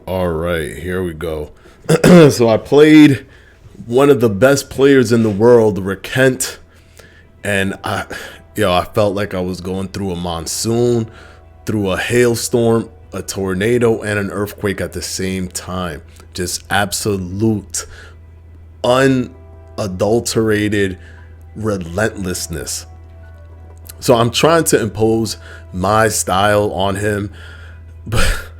All right, here we go. So I played one of the best players in the world, Rakent, and I felt like I was going through a monsoon, through a hailstorm, a tornado, and an earthquake at the same time. Just absolute, unadulterated relentlessness. So I'm trying to impose my style on him, but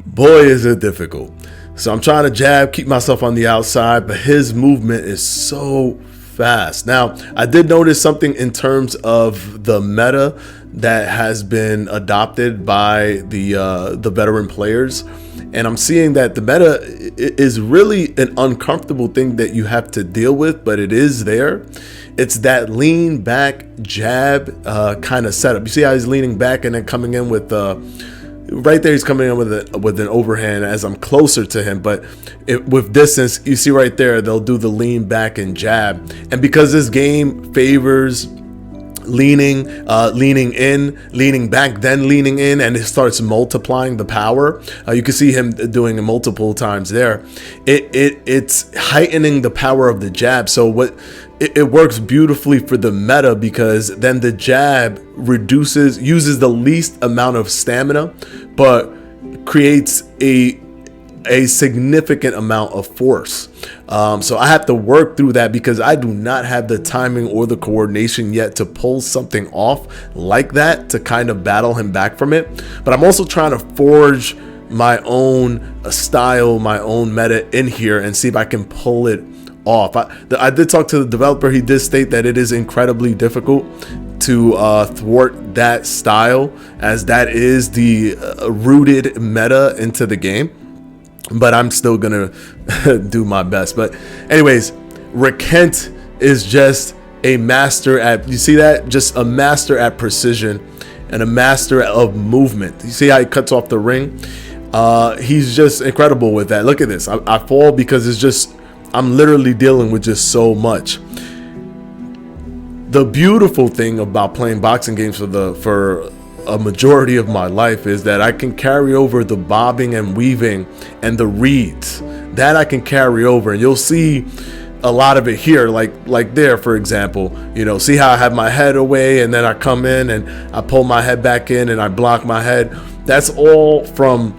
boy, is it difficult. So I'm trying to jab, keep myself on the outside, but his movement is so fast. Now, I did notice something in terms of the meta that has been adopted by the veteran players, and I'm seeing that the meta is really an uncomfortable thing that you have to deal with, but it is there. It's that lean back jab kind of setup. You see how he's leaning back and then coming in with right there, he's coming in with an overhand as I'm closer to him. But with distance, you see right there, they'll do the lean back and jab. And because this game favors leaning in, leaning back, then leaning in, and it starts multiplying the power. You can see him doing it multiple times there. It's heightening the power of the jab. So it works beautifully for the meta, because then the jab uses the least amount of stamina, but creates a significant amount of force. So I have to work through that, because I do not have the timing or the coordination yet to pull something off like that to kind of battle him back from it. But I'm also trying to forge my own style, my own meta in here, and see if I can pull it off. I did talk to the developer. He did state that it is incredibly difficult to thwart that style, as that is the rooted meta into the game. But I'm still gonna do my best. But anyways, Rakent is just a master at, you see that? Just a master at precision and a master of movement. You see how he cuts off the ring? He's just incredible with that. Look at this. I fall because it's just, I'm literally dealing with just so much. The beautiful thing about playing boxing games for a majority of my life is that I can carry over the bobbing and weaving and the reads. That I can carry over, and you'll see a lot of it here, like there, for example. See how I have my head away, and then I come in and I pull my head back in and I block my head. That's all from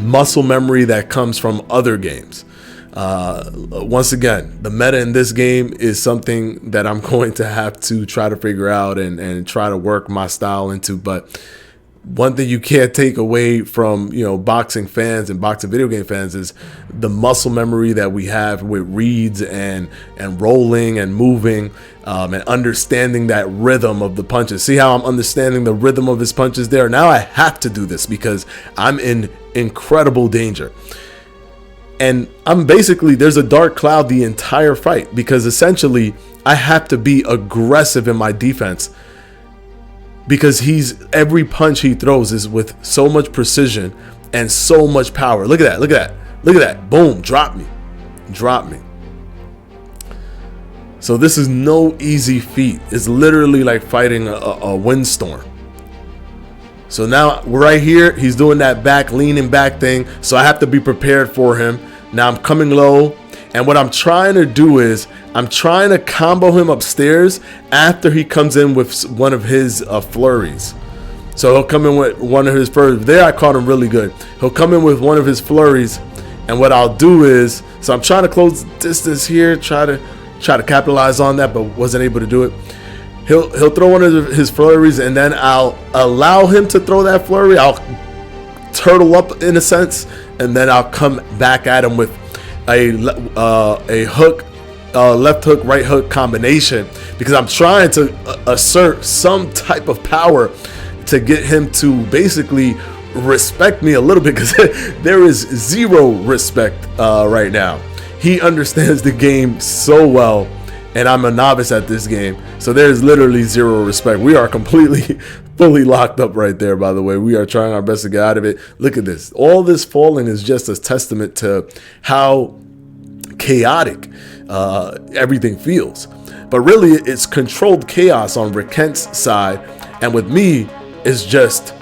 muscle memory that comes from other games. Once again, the meta in this game is something that I'm going to have to try to figure out and try to work my style into. But one thing you can't take away from boxing fans and boxing video game fans is the muscle memory that we have with reads and rolling and moving, and understanding that rhythm of the punches. See how I'm understanding the rhythm of his punches there? Now I have to do this because I'm in incredible danger. And I'm basically, there's a dark cloud the entire fight, because essentially I have to be aggressive in my defense, because every punch he throws is with so much precision and so much power. Look at that, look at that, look at that. Boom, drop me. So this is no easy feat. It's literally like fighting a windstorm. So now right here, he's doing that leaning back thing. So I have to be prepared for him. Now I'm coming low. And what I'm trying to do is I'm trying to combo him upstairs after he comes in with one of his flurries. So he'll come in with one of his flurries. There I caught him really good. He'll come in with one of his flurries. And what I'll do is, so I'm trying to close the distance here, try to capitalize on that, but wasn't able to do it. He'll throw one of his flurries, and then I'll allow him to throw that flurry. I'll turtle up in a sense, and then I'll come back at him with a hook, left hook, right hook combination, because I'm trying to assert some type of power to get him to basically respect me a little bit, because there is zero respect right now. He understands the game so well, and I'm a novice at this game, so there's literally zero respect. We are completely, fully locked up right there, by the way. We are trying our best to get out of it. Look at this. All this falling is just a testament to how chaotic everything feels. But really, it's controlled chaos on Rakent's side, and with me, it's just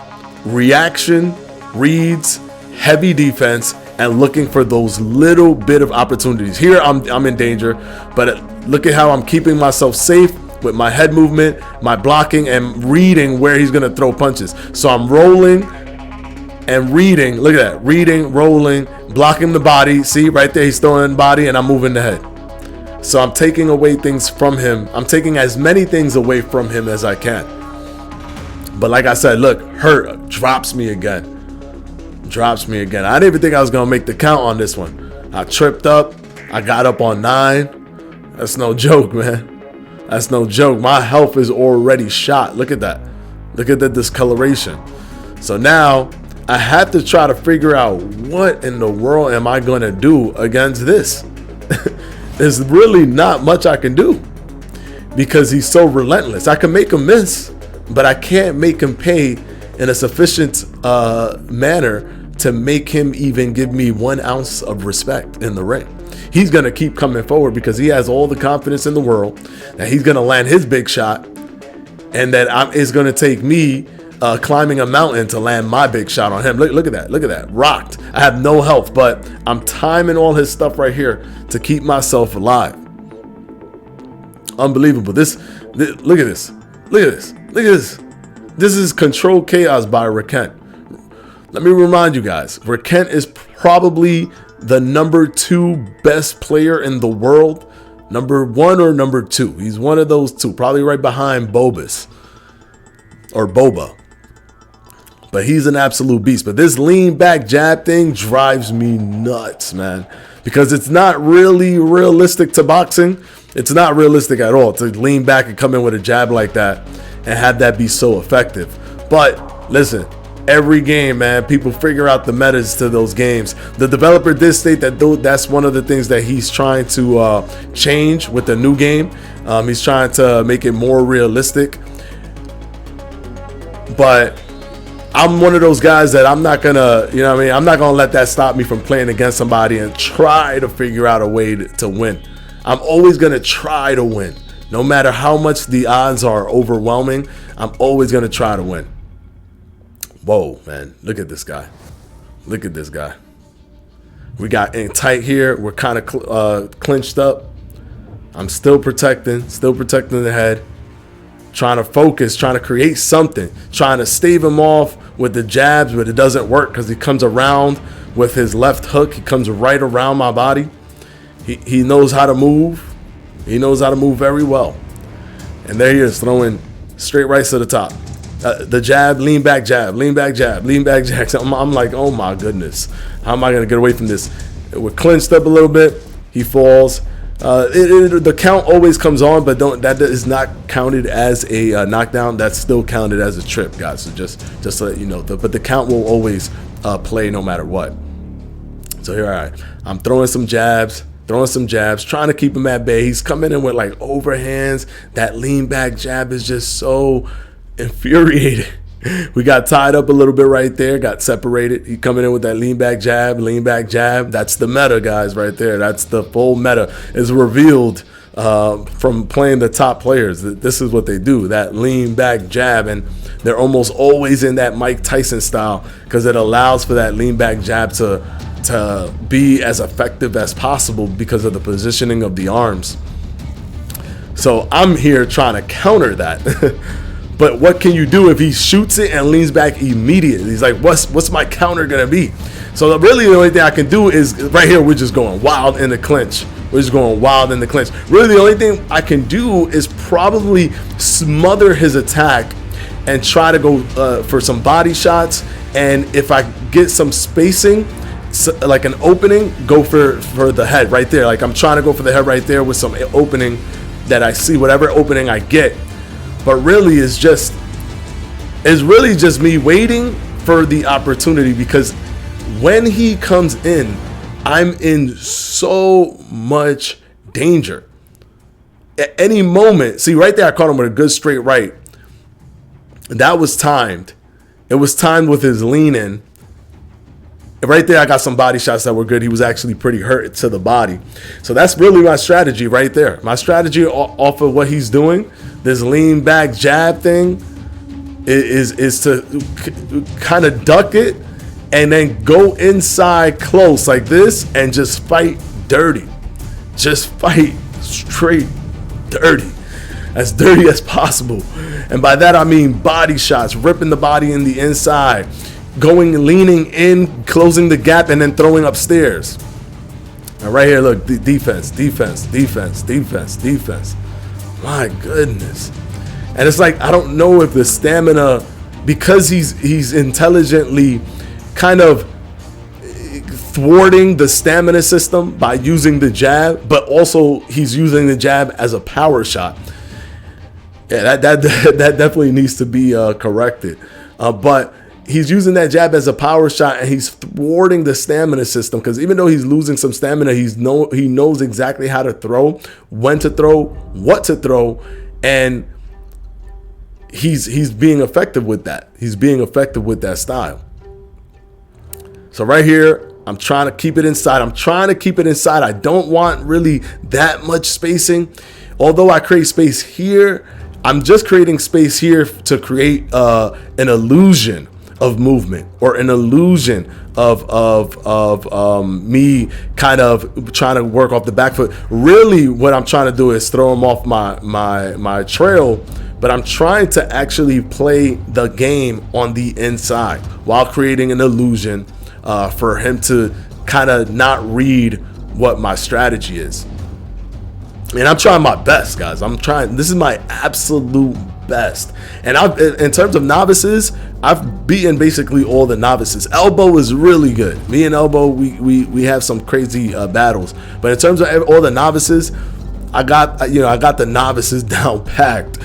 reaction, reads, heavy defense and looking for those little bit of opportunities. Here I'm in danger, but look at how I'm keeping myself safe with my head movement, my blocking, and reading where he's gonna throw punches. So I'm rolling and reading. Look at that, reading, rolling, blocking the body. See right there, he's throwing the body and I'm moving the head. So I'm taking away things from him. I'm taking as many things away from him as I can. But like I said, look, hurt drops me again. Drops me again. I didn't even think I was gonna make the count on this one. I tripped up. I got up on 9. That's no joke, man. That's no joke. My health is already shot. Look at that. Look at the discoloration. So now I have to try to figure out what in the world am I gonna do against this. There's really not much I can do because he's so relentless. I can make him miss, but I can't make him pay in a sufficient manner to make him even give me 1 ounce of respect in the ring. He's going to keep coming forward because he has all the confidence in the world that he's going to land his big shot, and that it's going to take me climbing a mountain to land my big shot on him. Look at that. Look at that. Rocked. I have no health, but I'm timing all his stuff right here to keep myself alive. Unbelievable. Look at this. Look at this. Look at this. This is Controlled Chaos by Rakent. Let me remind you guys, Rakent is probably the number 2 best player in the world. Number 1 or number 2. He's one of those two, probably right behind Boba. But he's an absolute beast. But this lean back jab thing drives me nuts, man. Because it's not really realistic to boxing. It's not realistic at all to lean back and come in with a jab like that and have that be so effective. But listen, every game, man, people figure out the metas to those games. The developer did state that that's one of the things that he's trying to change with the new game. He's trying to make it more realistic. But I'm one of those guys that I'm not gonna, you know what I mean? I'm not gonna let that stop me from playing against somebody and try to figure out a way to win. I'm always gonna try to win. No matter how much the odds are overwhelming, I'm always gonna try to win. Whoa, man, look at this guy. Look at this guy. We got in tight here. We're kind of clinched up. I'm still protecting the head. Trying to focus, trying to create something. Trying to stave him off with the jabs, but it doesn't work because he comes around with his left hook. He comes right around my body. He knows how to move. He knows how to move very well. And there he is, throwing straight right to the top. The jab, lean back jab, lean back jab, lean back jab. I'm like, oh my goodness. How am I going to get away from this? We're clinched up a little bit. He falls. The count always comes on, but that is not counted as a knockdown. That's still counted as a trip, guys. So just to let you know. But the count will always play no matter what. So here, all right. I'm throwing some jabs, trying to keep him at bay. He's coming in with like overhands. That lean back jab is just so infuriating. We got tied up a little bit right there, got separated. He coming in with that lean back jab. That's the meta, guys, right there. That's the full meta. Is revealed from playing the top players. This is what they do, that lean back jab, and they're almost always in that Mike Tyson style because it allows for that lean back jab to be as effective as possible because of the positioning of the arms. So I'm here trying to counter that. But what can you do if he shoots it and leans back immediately? He's like, what's my counter gonna be? So really the only thing I can do is right here, we're just going wild in the clinch. Really the only thing I can do is probably smother his attack and try to go for some body shots. And if I get some spacing, like an opening, go for the head right there. Like I'm trying to go for the head right there with some opening that I see, whatever opening I get. But really it's really just me waiting for the opportunity, because when he comes in, I'm in so much danger. At any moment, see right there, I caught him with a good straight right. That was timed. It was timed with his lean in. Right there, I got some body shots that were good. He was actually pretty hurt to the body. So that's really my strategy right there. My strategy off of what he's doing, this lean back jab thing, is to kind of duck it and then go inside close like this and just fight dirty. Just fight straight dirty. As dirty as possible. And by that I mean body shots, ripping the body in the inside, leaning in, closing the gap, and then throwing upstairs. And right here, look, defense. My goodness. And it's like, I don't know if the stamina, because he's intelligently kind of thwarting the stamina system by using the jab, but also he's using the jab as a power shot. Yeah, that definitely needs to be corrected. But he's using that jab as a power shot, and he's thwarting the stamina system, because even though he's losing some stamina, he knows exactly how to throw, when to throw, what to throw, and he's being effective with that. He's being effective with that style. So right here, I'm trying to keep it inside. I don't want really that much spacing. Although I create space here, I'm just creating space here to create an illusion of movement, or an illusion of me kind of trying to work off the back foot. Really, what I'm trying to do is throw him off my trail, but I'm trying to actually play the game on the inside while creating an illusion for him to kind of not read what my strategy is. And I'm trying my best, guys. This is my absolute best. And in terms of novices, I've beaten basically all the novices. Elbow is really good. Me and Elbow, we have some crazy battles. But in terms of all the novices, I got the novices down packed.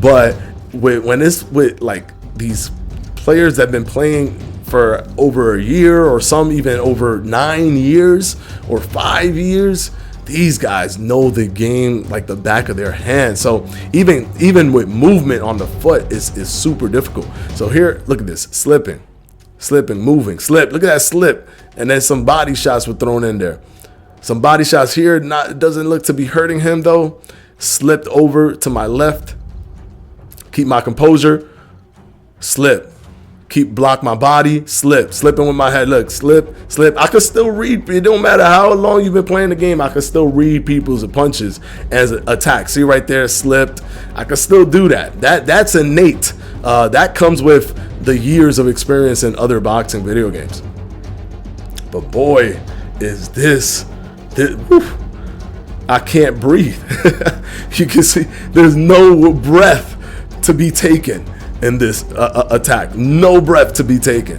But when it's with like these players that have been playing for over a year, or some even over 9 years or 5 years, these guys know the game like the back of their hand. So even with movement on the foot is super difficult. So here, look at this, slipping, moving, slip. Look at that slip, and then some body shots were thrown in there. Some body shots here. It doesn't look to be hurting him though. Slipped over to my left. Keep my composure. Slip. Block my body, slipping with my head. Look, slip. I could still read. It don't matter how long you've been playing the game. I could still read people's punches as attacks. See right there, slipped. I could still do that. That's innate. That comes with the years of experience in other boxing video games. But boy, is this whew, I can't breathe. You can see there's no breath to be taken in this attack. No breath to be taken.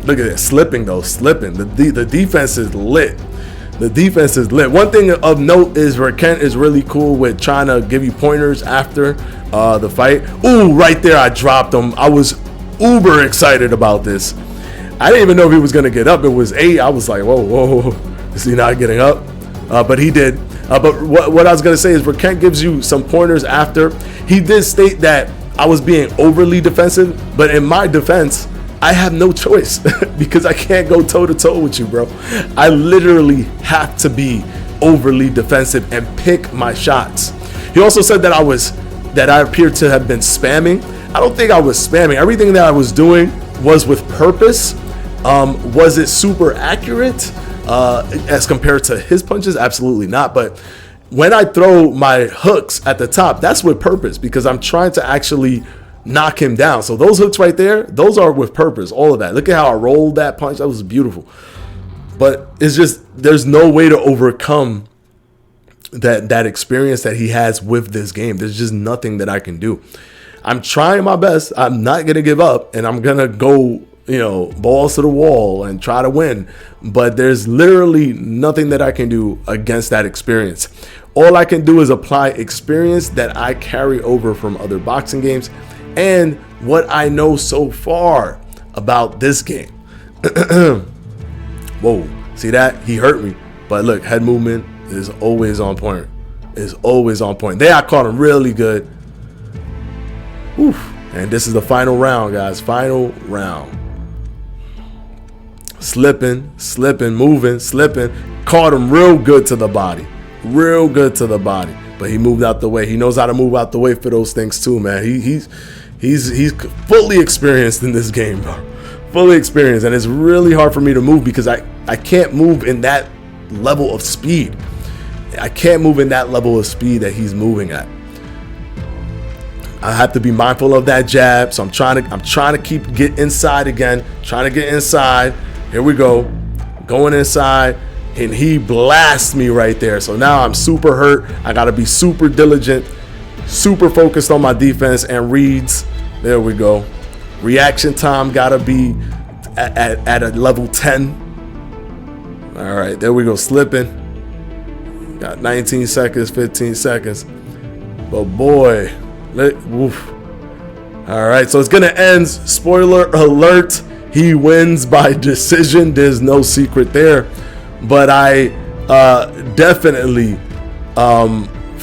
Look at this, slipping. The defense is lit. One thing of note is Kent is really cool with trying to give you pointers after the fight. Ooh, right there I dropped him. I was uber excited about this. I didn't even know if he was gonna get up. It was 8. I was like, whoa. Is he not getting up? But he did. But what I was gonna say is Kent gives you some pointers after. He did state that I was being overly defensive, but in my defense, I have no choice because I can't go toe to toe with you, bro. I literally have to be overly defensive and pick my shots. He also said that I appeared to have been spamming. I don't think I was spamming. Everything that I was doing was with purpose. Was it super accurate as compared to his punches? Absolutely not. But when I throw my hooks at the top, that's with purpose because I'm trying to actually knock him down. So those hooks right there, those are with purpose, all of that. Look at how I rolled that punch. That was beautiful. But it's just, there's no way to overcome that experience that he has with this game. There's just nothing that I can do. I'm trying my best. I'm not going to give up, and I'm going to go, balls to the wall and try to win. But there's literally nothing that I can do against that experience. All I can do is apply experience that I carry over from other boxing games and what I know so far about this game. Whoa, see that? He hurt me. But look, head movement is always on point. Is always on point. There I caught him really good. Oof. And this is the final round, guys. Final round. Slipping, moving, slipping. Caught him real good to the body. Real good to the body. But he moved out the way. He knows how to move out the way for those things too, man. He's fully experienced in this game, bro. fully experienced, and it's really hard for me to move because I can't move in that level of speed. I can't move in that level of speed that he's moving at. I have to be mindful of that jab, so I'm trying to get inside again, trying to get inside. Here we go, going inside, and he blasts me right there. So now I'm super hurt. I got to be super diligent, super focused on my defense and reads. There we go. Reaction time got to be at a level 10. All right, there we go, slipping. Got 19 seconds, 15 seconds. But boy, oof. All right, so it's going to end. Spoiler alert, he wins by decision. There's no secret there. But I definitely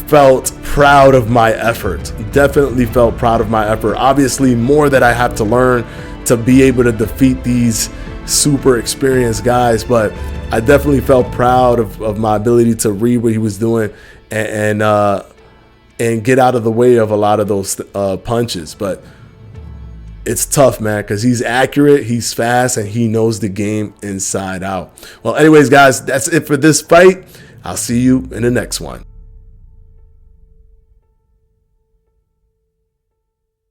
felt proud of my effort. Definitely felt proud of my effort. Obviously, more that I have to learn to be able to defeat these super experienced guys, but I definitely felt proud of my ability to read what he was doing and get out of the way of a lot of those punches. But it's tough, man, because he's accurate, he's fast, and he knows the game inside out. Well, anyways, guys, that's it for this fight. I'll see you in the next one.